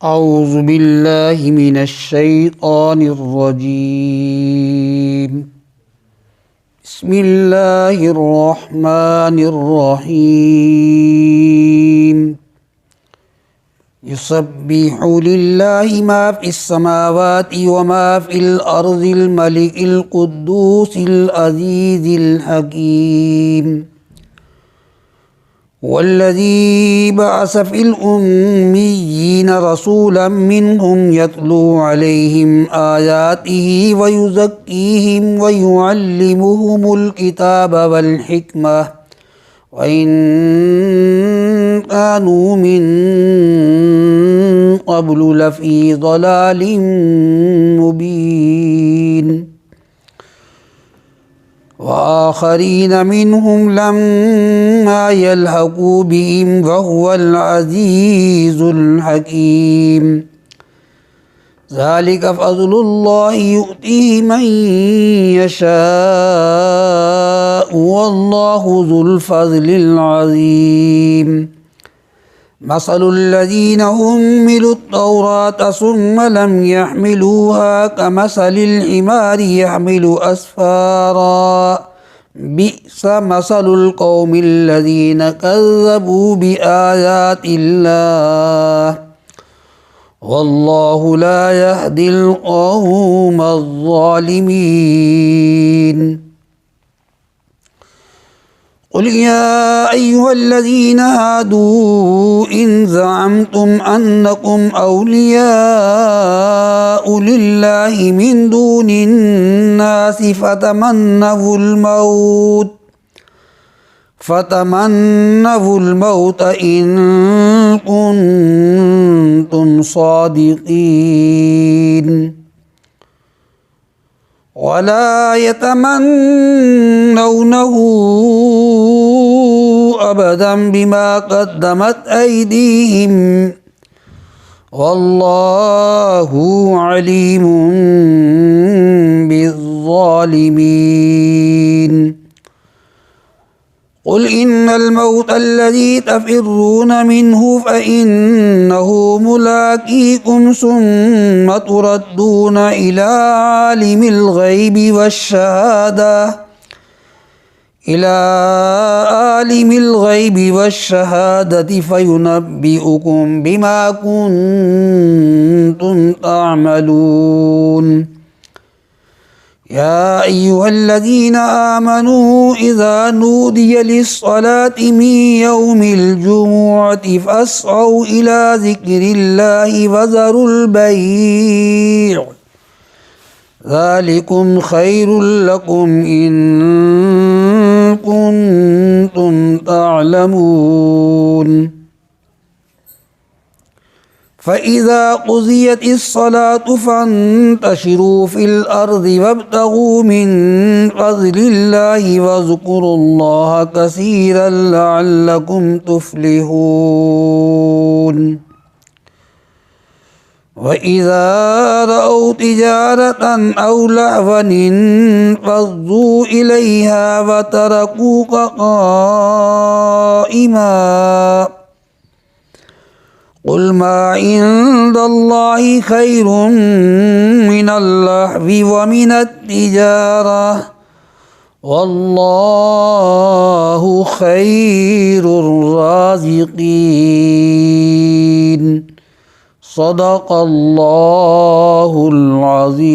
أعوذ بالله من الشيطان الرجيم. بسم الله الرحمن الرحيم. يسبح لله ما في السماوات وما في الأرض الملك القدوس العزيز الحكيم والذي بعث في الأميين رسولا منهم يتلو عليهم آياته ويزكيهم ويعلمهم الكتاب والحكمة وإن كانوا من قبل لفي ضلال مبين وآخرين منهم لما يلحقوا بهم وهو العزيز الحكيم. ذلك فضل الله يؤتيه من يشاء والله ذو الفضل العظيم. مثل الذين حملوا التوراة ثم لم يحملوها كمثل الحمار يحمل أسفارا بئس مثل القوم الذين كذبوا بآيات الله والله لا يهدي القوم الظالمين. قل يا أيها الذين هادوا إن زعمتم أنكم أولياء لله من دون الناس فتمنوا الموت إن كنتم صادقين ولا يتمنونه أبدا بما قدمت أيديهم والله عليم بالظالمين. قل إن الموت الذي تفرون منه فإنه ملاقيكم ثم تردون إلى عالم الغيب والشهادة فينبئكم بما كنتم تعملون. يا أيها الذين آمنوا إذا نودي للصلاة من يوم الجمعة فاسعوا إلى ذكر الله وذروا البيع ذلكم خير لكم إن كنتم تعلمون. فإذا قضيت الصلاة فانتشروا في الأرض وابتغوا من فضل الله واذكروا الله كثيرا لعلكم تفلحون. وإذا رأوا تجارة أو لهوا انفضوا إليها وتركوك قائما قل ما عند الله خير من اللهو ومن التجارة والله خير الرازقين. صدق الله العظيم.